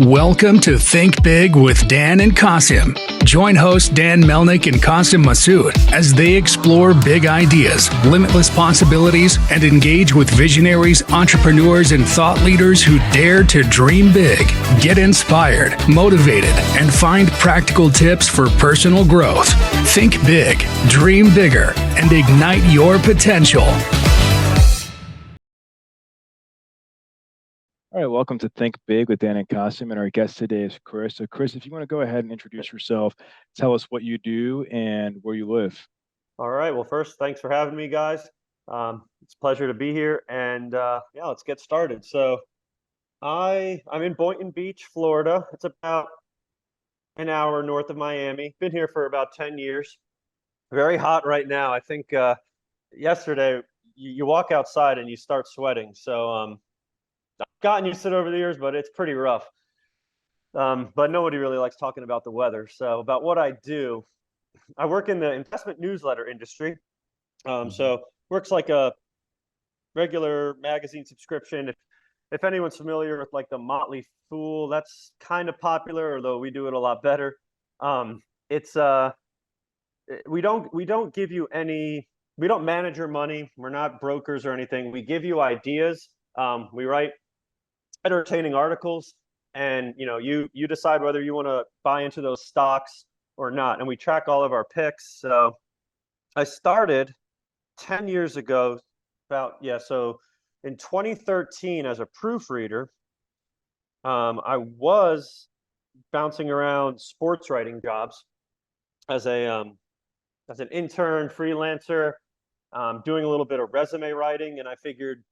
Welcome to Think Big with Dan and Qasim. Join hosts Dan Melnick and Qasim Masood as they explore big ideas, limitless possibilities, and engage with visionaries, entrepreneurs, and thought leaders who dare to dream big, get inspired, motivated, and find practical tips for personal growth. Think big, dream bigger, and ignite your potential. All right, welcome to Think Big with Dan and Qasim, and our guest today is Chris. So, Chris, if you want to go ahead and introduce yourself, tell us what you do and where you live. All right. Well, first, thanks for having me, guys. It's a pleasure to be here, and yeah, let's get started. So, I'm in Boynton Beach, Florida. It's about an hour north of Miami. Been here for about 10 years. Very hot right now. I think yesterday you walk outside and you start sweating. So, I've gotten used to it over the years, but it's pretty rough. But nobody really likes talking about the weather. So about what I do, I work in the investment newsletter industry. So works like a regular magazine subscription. If anyone's familiar with like the Motley Fool, that's kind of popular, although we do it a lot better. It's we don't give you any, we don't manage your money. We're not brokers or anything. We give you ideas. We write entertaining articles, and you decide whether you want to buy into those stocks or not, and we track all of our picks. So I started 10 years ago, so in 2013 as a proofreader. I was bouncing around sports writing jobs as an intern, freelancer, doing a little bit of resume writing, and I figured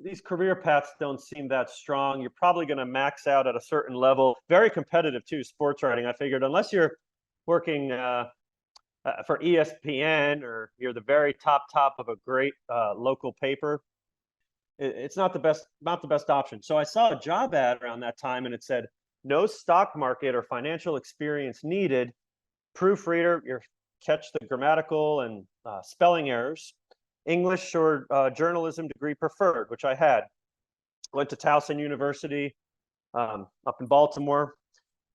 these career paths don't seem that strong. You're probably going to max out at a certain level. Very competitive too, sports writing. I figured unless you're working for ESPN or you're the very top of a great local paper, it's not the best option. So I saw a job ad around that time, and it said no stock market or financial experience needed. Proofreader, you catch the grammatical and spelling errors. English or journalism degree preferred, which I had. Went to Towson University up in Baltimore,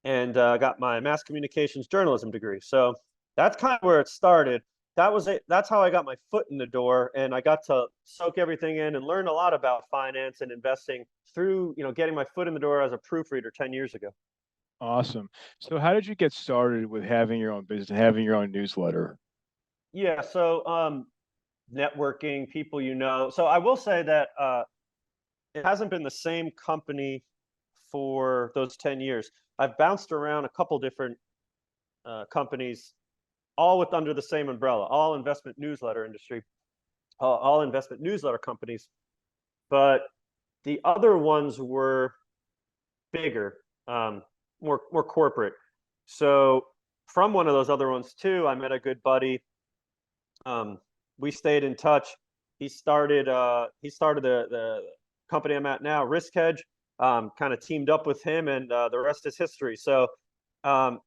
and got my mass communications journalism degree. So that's kind of where it started. That was it. That's how I got my foot in the door, and I got to soak everything in and learn a lot about finance and investing through getting my foot in the door as a proofreader 10 years ago. Awesome. So, how did you get started with having your own business, having your own newsletter? Yeah. So networking, people. So I will say that it hasn't been the same company for those 10 years. I've bounced around a couple different companies, all with under the same umbrella, all investment newsletter industry, all investment newsletter companies. But the other ones were bigger, more corporate. So from one of those other ones too, I met a good buddy. We stayed in touch. He started the company I'm at now, RiskHedge. Kind of teamed up with him, and the rest is history. So a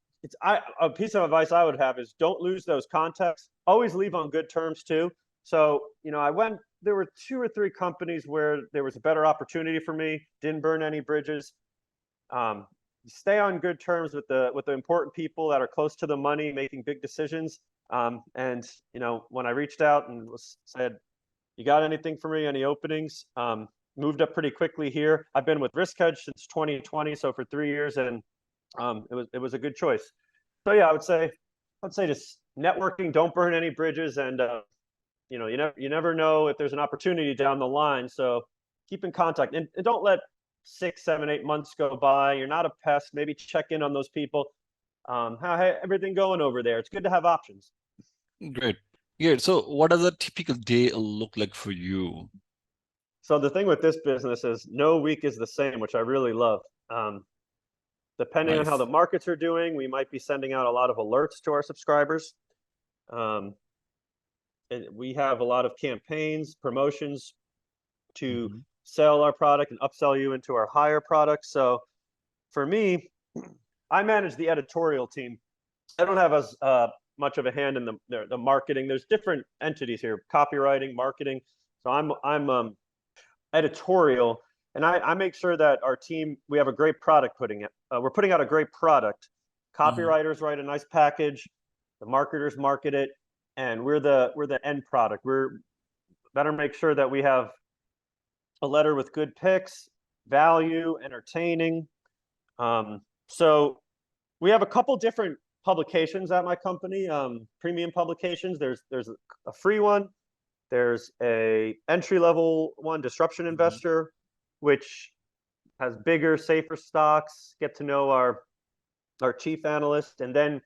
piece of advice I would have is don't lose those contacts. Always leave on good terms too. So there were 2 or 3 companies where there was a better opportunity for me. Didn't burn any bridges. Stay on good terms with the important people that are close to the money, making big decisions. And when I reached out and said, "You got anything for me? Any openings?" Moved up pretty quickly here. I've been with RiskHedge since 2020, so for 3 years, and it was a good choice. So yeah, I would say just networking, don't burn any bridges, and you never know if there's an opportunity down the line. So keep in contact, and don't let 6, 7, 8 months go by. You're not a pest. Maybe check in on those people. How everything going over there? It's good to have options. Great. Yeah. So what does a typical day look like for you? So the thing with this business is no week is the same, which I really love. Depending on how the markets are doing, we might be sending out a lot of alerts to our subscribers. And we have a lot of campaigns, promotions to sell our product and upsell you into our higher products. So for me, I manage the editorial team. I don't have as much of a hand in the marketing. There's different entities here: copywriting, marketing. So I'm editorial, And I make sure that our team, we have a great product we're putting out a great product. Copywriters write a nice package, the marketers market it, and we're the end product. We're better make sure that we have a letter with good picks, value, entertaining. So we have a couple different publications at my company, premium publications. There's a free one. There's a entry-level one, Disruption Investor, which has bigger, safer stocks, get to know our chief analyst. And then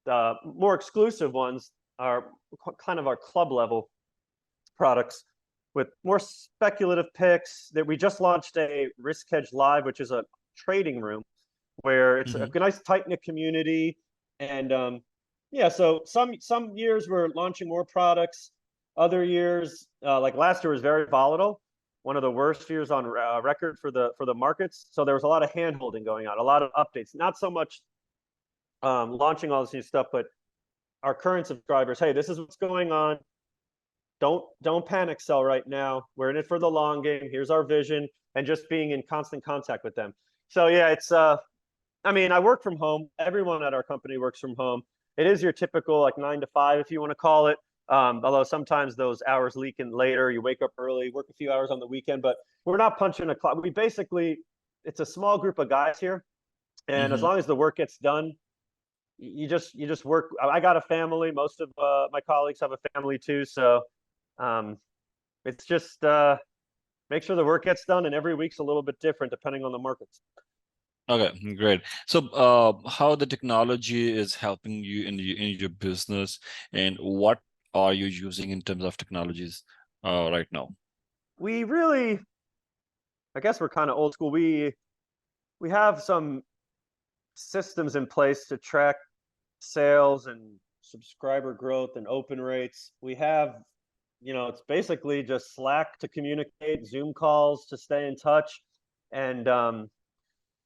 the more exclusive ones are kind of our club level products with more speculative picks. That we just launched a RiskHedge Live, which is a trading room where it's a nice tight-knit community. And yeah, so some years we're launching more products. Other years, like last year was very volatile, one of the worst years on record for the markets. So there was a lot of hand-holding going on, a lot of updates, not so much launching all this new stuff, but our current subscribers, hey, this is what's going on. Don't panic sell right now. We're in it for the long game. Here's our vision, and just being in constant contact with them. So yeah, it's I mean, I work from home. Everyone at our company works from home. It is your typical like 9 to 5, if you want to call it. Although sometimes those hours leak in later. You wake up early, work a few hours on the weekend, but we're not punching a clock. We basically, it's a small group of guys here, and as long as the work gets done, you just work. I got a family. Most of my colleagues have a family too, so it's just make sure the work gets done, and every week's a little bit different depending on the markets. Okay, great. So, how the technology is helping you in your business, and what are you using in terms of technologies right now? We really, I guess we're kind of old school. We have some systems in place to track sales and subscriber growth and open rates. We have, it's basically just Slack to communicate, Zoom calls to stay in touch, and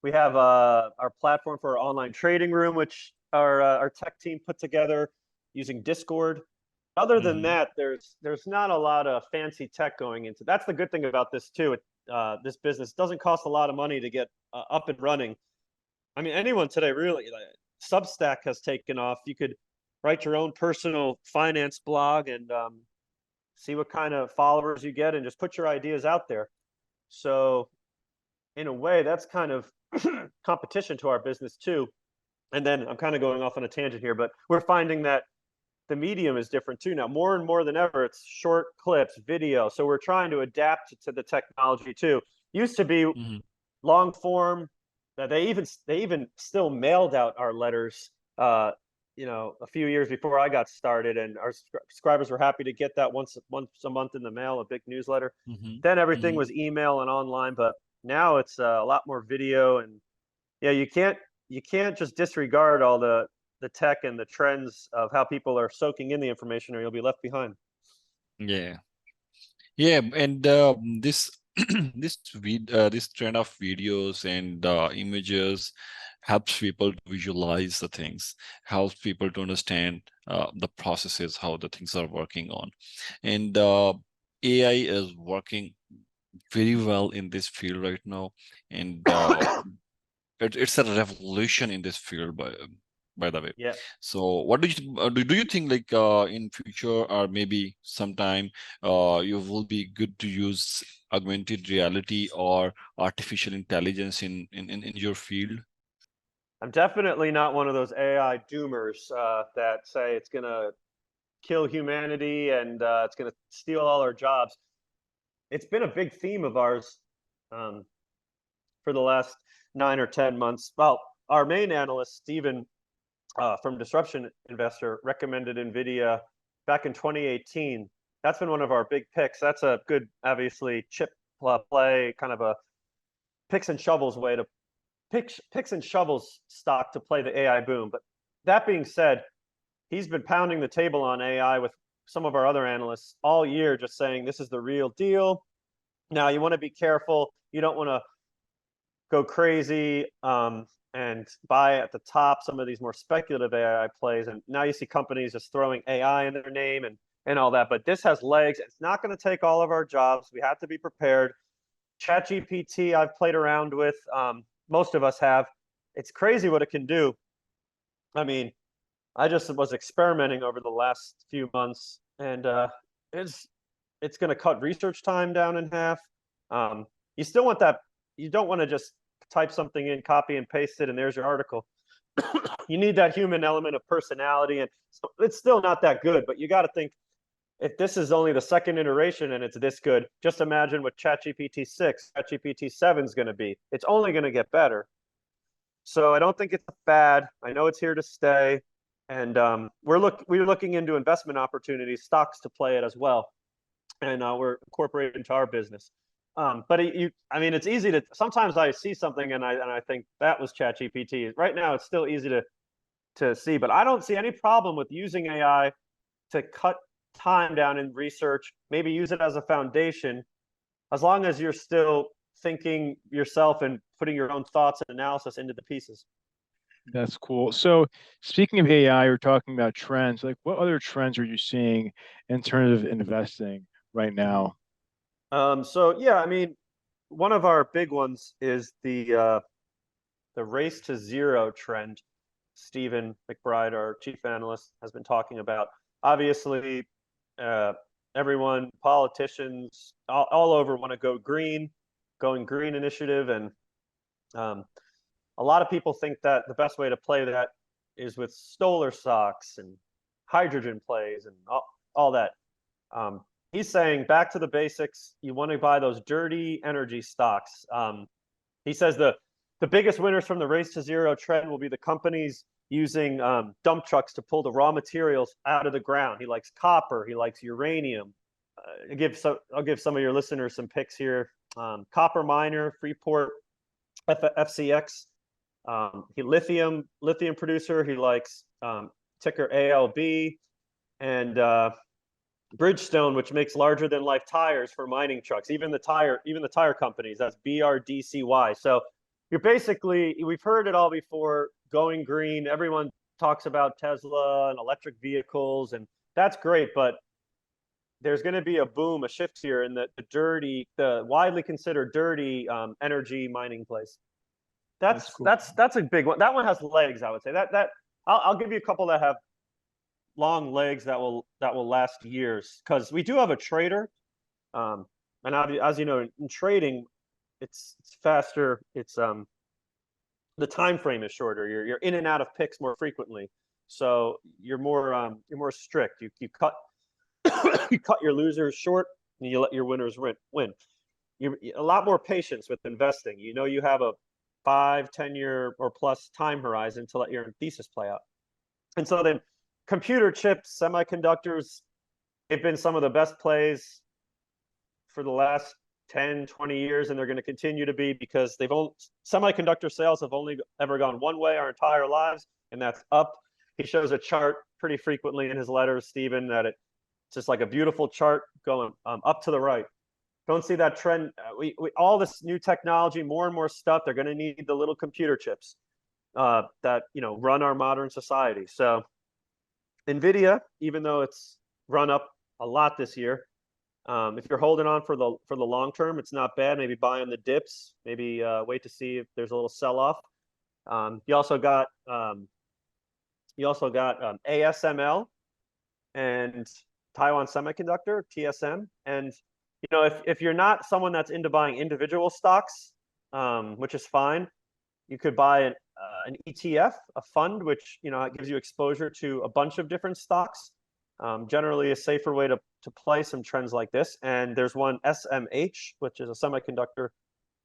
we have our platform for our online trading room, which our tech team put together using Discord. Other than that, there's not a lot of fancy tech going into. That's the good thing about this too. This business doesn't cost a lot of money to get up and running. I mean, anyone today really. Substack has taken off. You could write your own personal finance blog and see what kind of followers you get, and just put your ideas out there. So, in a way, that's kind of competition to our business too. And then I'm kind of going off on a tangent here, but we're finding that the medium is different too now. More and more than ever, it's short clips, video. So we're trying to adapt to the technology too. Used to be long form. They even still mailed out our letters, a few years before I got started, and our subscribers were happy to get that once a month in the mail, a big newsletter. Then everything was email and online, but now it's a lot more video. And yeah, you can't just disregard all the tech and the trends of how people are soaking in the information, or you'll be left behind. Yeah, and this this trend of videos and images helps people to visualize the things, helps people to understand the processes, how the things are working on, and AI is working very well in this field right now, and it's a revolution in this field, by the way. Yeah. So what do you think, like in future, or maybe sometime you will be good to use augmented reality or artificial intelligence in your field? I'm definitely not one of those AI doomers that say it's going to kill humanity and it's going to steal all our jobs. It's been a big theme of ours for the last 9 or 10 months. Well, our main analyst, Steven, from Disruption Investor, recommended NVIDIA back in 2018. That's been one of our big picks. That's a good, obviously, chip play, kind of a picks and shovels way to picks and shovels stock to play the AI boom. But that being said, he's been pounding the table on AI with some of our other analysts all year, just saying this is the real deal. Now, you want to be careful. You don't want to go crazy and buy at the top some of these more speculative AI plays. And now you see companies just throwing AI in their name and all that. But this has legs. It's not going to take all of our jobs. We have to be prepared. ChatGPT, I've played around with. Most of us have. It's crazy what it can do. I mean, I just was experimenting over the last few months, and it's it's going to cut research time down in half. You still want that. You don't want to just type something in, copy and paste it, and there's your article. You need that human element of personality, and so it's still not that good. But you got to think, if this is only the second iteration and it's this good, just imagine what ChatGPT 6, ChatGPT 7 is going to be. It's only going to get better. So I don't think it's a fad. I know it's here to stay, and we're looking into investment opportunities, stocks to play it as well, and we're incorporated into our business. But I mean, it's easy to. Sometimes I see something and I think that was ChatGPT. Right now, it's still easy to see, but I don't see any problem with using AI to cut time down in research. Maybe use it as a foundation, as long as you're still thinking yourself and putting your own thoughts and analysis into the pieces. That's cool. So speaking of AI, you're talking about trends. Like, what other trends are you seeing in terms of investing right now? So yeah, I mean, one of our big ones is the race to zero trend. Stephen McBride, our chief analyst, has been talking about. Obviously, everyone, politicians all over want to go green, going green initiative, and a lot of people think that the best way to play that is with solar stocks and hydrogen plays and all that. He's saying back to the basics. You want to buy those dirty energy stocks. He says the biggest winners from the race to zero trend will be the companies using dump trucks to pull the raw materials out of the ground. He likes copper. He likes uranium. I'll give some of your listeners some picks here. Copper miner, Freeport, FCX. Lithium producer. He likes ticker ALB, and Bridgestone, which makes larger than life tires for mining trucks. Even the tire companies. That's BRDCY. So we've heard it all before. Going green. Everyone talks about Tesla and electric vehicles, and that's great, but there's going to be a boom, a shift here in the widely considered dirty energy mining place. That's cool. that's a big one. That one has legs, I would say. I'll give you a couple that have long legs that will last years, because we do have a trader, and as you know, in trading, it's faster. It's the time frame is shorter. You're in and out of picks more frequently, so you're more strict. You cut you cut your losers short, and you let your winners win. You're a lot more patience with investing. You know, you have a 5-10 year or plus time horizon to let your thesis play out. And so then computer chips, semiconductors, they've been some of the best plays for the last 10, 20 years, and they're going to continue to be, because semiconductor sales have only ever gone one way our entire lives, and that's up. He shows a chart pretty frequently in his letters, Stephen, that it's just like a beautiful chart going up to the right. Don't see that trend. All this new technology, more and more stuff, they're going to need the little computer chips that run our modern society. So NVIDIA, even though it's run up a lot this year, if you're holding on for the long term, it's not bad. Maybe buy on the dips. Maybe wait to see if there's a little sell off. You also got ASML and Taiwan Semiconductor, TSM. And if you're not someone that's into buying individual stocks, which is fine, you could buy an ETF, a fund, which it gives you exposure to a bunch of different stocks. Generally a safer way to play some trends like this. And there's one SMH, which is a semiconductor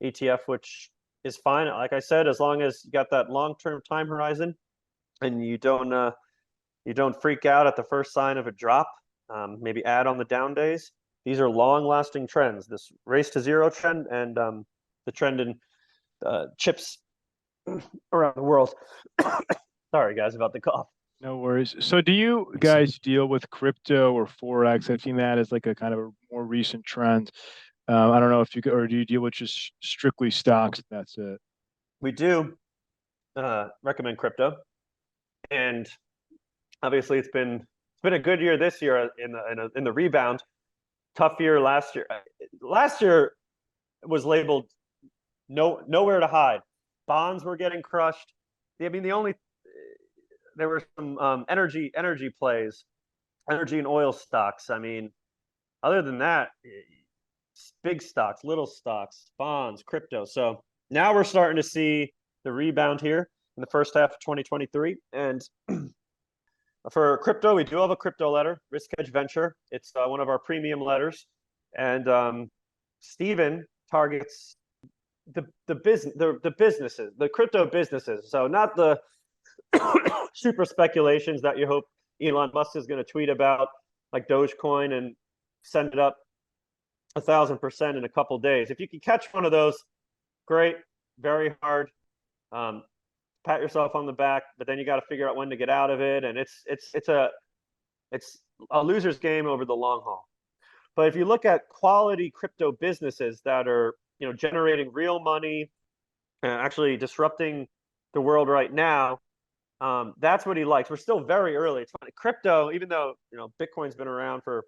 ETF, which is fine. Like I said, as long as you got that long-term time horizon and you don't freak out at the first sign of a drop, maybe add on the down days. These are long-lasting trends. This race to zero trend and the trend in chips around the world. Sorry, guys, about the cough. No worries. So do you guys deal with crypto or Forex? I've seen that as like a kind of a more recent trend. I don't know if or do you deal with just strictly stocks? That's it. We do recommend crypto, and obviously it's been a good year this year in the rebound. Tough year last year. Last year, was labeled nowhere to hide. Bonds were getting crushed. I mean, there were some energy plays, energy and oil stocks. I mean, other than that, big stocks, little stocks, bonds, crypto. So now we're starting to see the rebound here in the first half of 2023. And for crypto, we do have a crypto letter, RiskHedge Venture. It's one of our premium letters. And Steven targets the businesses, the crypto businesses. So not the super speculations that you hope Elon Musk is going to tweet about, like Dogecoin, and send it up 1,000% in a couple of days. If you can catch one of those, great. Very hard. Pat yourself on the back, but then you got to figure out when to get out of it, and it's a loser's game over the long haul. But if you look at quality crypto businesses that are, you know, generating real money and actually disrupting the world right now, that's what he likes. We're still very early. It's funny. Crypto, even though, you know, Bitcoin's been around for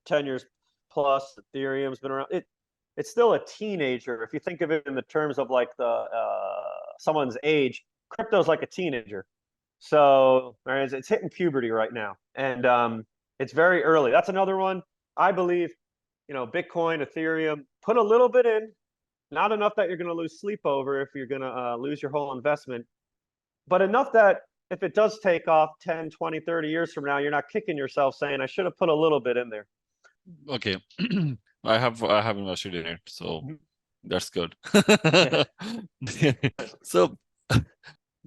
10 years plus, Ethereum's been around, it's still a teenager. If you think of it in the terms of like someone's age, crypto's like a teenager. So it's hitting puberty right now, and it's very early. That's another one. I believe, you know, Bitcoin, Ethereum, put a little bit in, not enough that you're going to lose sleep over if you're going to lose your whole investment, but enough that if it does take off 10, 20, 30 years from now, you're not kicking yourself saying, I should have put a little bit in there. Okay. I have invested in it, so that's good. So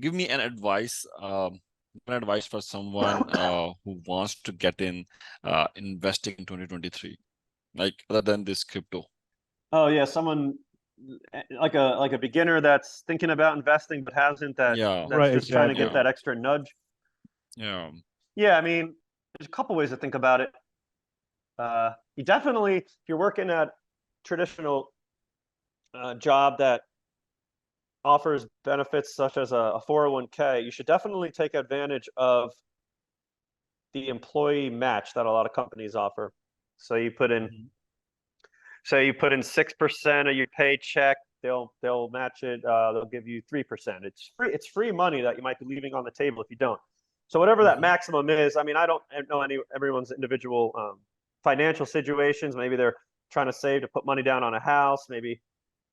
give me an advice for someone who wants to get in investing in 2023, like other than this crypto. Oh yeah, someone like a beginner that's thinking about investing but hasn't, that's right, just trying to get that extra nudge. Yeah. Yeah, I mean, there's a couple ways to think about it. You definitely, if you're working at traditional job that offers benefits such as a 401k, you should definitely take advantage of the employee match that a lot of companies offer. So you put in, say you put in 6% of your paycheck, they'll match it. They'll give you 3%. It's free money that you might be leaving on the table if you don't. So whatever that maximum is, I mean, I don't know everyone's individual financial situations. Maybe they're trying to save to put money down on a house. Maybe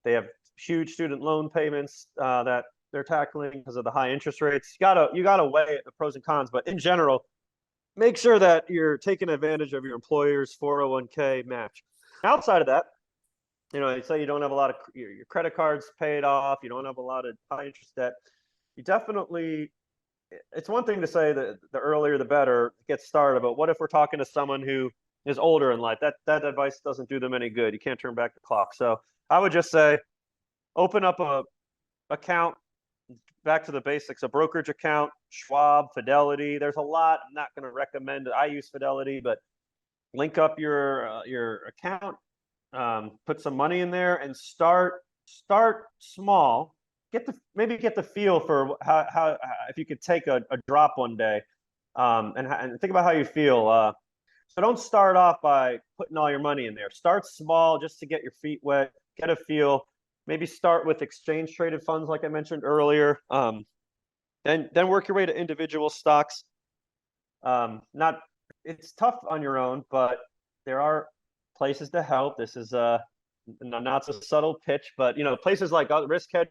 they have huge student loan payments that they're tackling because of the high interest rates. You gotta weigh the pros and cons, but in general, make sure that you're taking advantage of your employer's 401k match. Outside of that, you know, say you don't have a lot of your credit cards paid off, you don't have a lot of high interest debt. You definitely, it's one thing to say that the earlier the better, get started, but what if we're talking to someone who is older in life? That advice doesn't do them any good. You can't turn back the clock. So I would just say, open up a account, back to the basics, a brokerage account, Schwab, Fidelity. There's a lot. I'm not going to recommend it. I use Fidelity, but link up your account, put some money in there, and start small. Maybe get the feel for how if you could take a drop one day, and think about how you feel. So don't start off by putting all your money in there. Start small just to get your feet wet, get a feel. Maybe start with exchange traded funds, like I mentioned earlier. Then work your way to individual stocks. It's tough on your own, but there are places to help. This is not so subtle pitch, but you know, places like RiskHedge,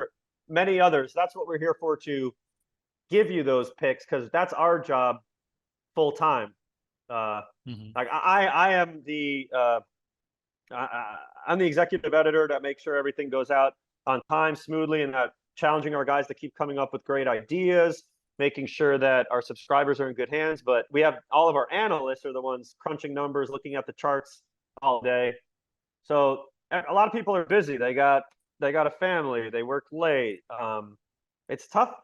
many others. That's what we're here for, to give you those picks, because that's our job full time. Like I am I'm the executive editor that makes sure everything goes out on time, smoothly, and that challenging our guys to keep coming up with great ideas, making sure that our subscribers are in good hands. But we have all of our analysts are the ones crunching numbers, looking at the charts all day. So a lot of people are busy. They got a family. They work late. It's tough.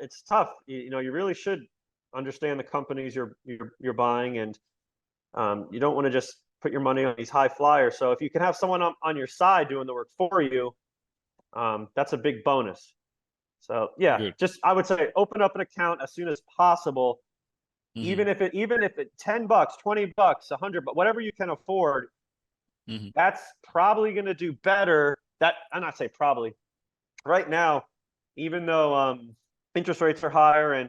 You know, you really should understand the companies you're buying, and you don't want to just put your money on these high flyers. So if you can have someone on your side doing the work for you, that's a big bonus. So yeah, I would say open up an account as soon as possible. Even if it $10, $20, $100, but whatever you can afford, that's probably going to do better that, I'm not say probably, right now, even though interest rates are higher and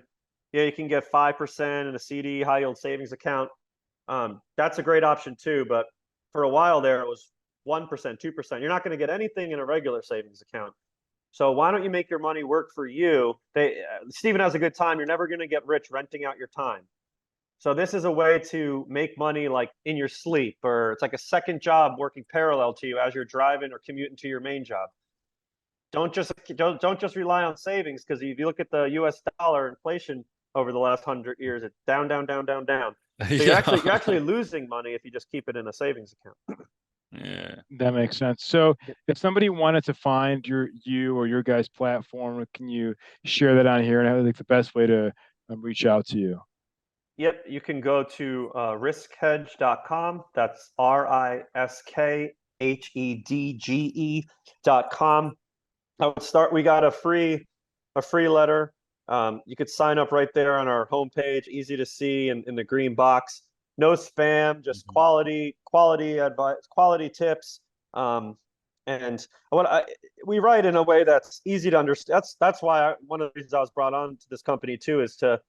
yeah, you can get 5% in a CD, high yield savings account. That's a great option too. But for a while there, it was 1%, 2%. You're not going to get anything in a regular savings account. So why don't you make your money work for you? Stephen has a good time. You're never going to get rich renting out your time. So this is a way to make money like in your sleep, or it's like a second job working parallel to you as you're driving or commuting to your main job. Don't just rely on savings, because if you look at the U.S. dollar inflation over the last 100 years, it's down, down, down, down, down. So you're actually losing money if you just keep it in a savings account. Yeah. That makes sense. So if somebody wanted to find you or your guys' platform, can you share that on here, and how like the best way to reach out to you? Yep, you can go to RiskHedge.com. That's RiskHedge.com. I would start. We got a free letter. You could sign up right there on our homepage, easy to see in the green box. No spam, just quality advice, quality tips. And we write in a way that's easy to understand. That's why one of the reasons I was brought on to this company too, is to,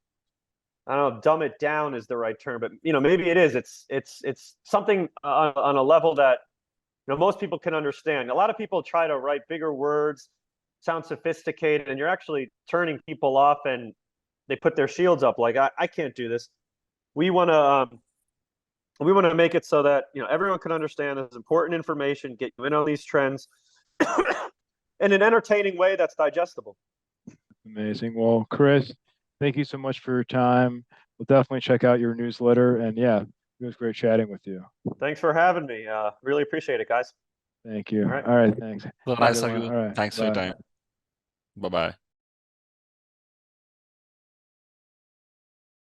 I don't know, dumb it down is the right term, but maybe it is. It's something on a level that most people can understand. A lot of people try to write bigger words, sound sophisticated, and you're actually turning people off, and they put their shields up like, I can't do this. We want to make it so that everyone can understand this important information, get you in on these trends in an entertaining way that's digestible. Amazing. Well, Chris, thank you so much for your time. We'll definitely check out your newsletter, and yeah, it was great chatting with you. Thanks for having me. Really appreciate it, guys. Thank you. All right. All right, thanks. So Bye, nice of everyone. you. All right, Thanks for your bye. time. Bye-bye.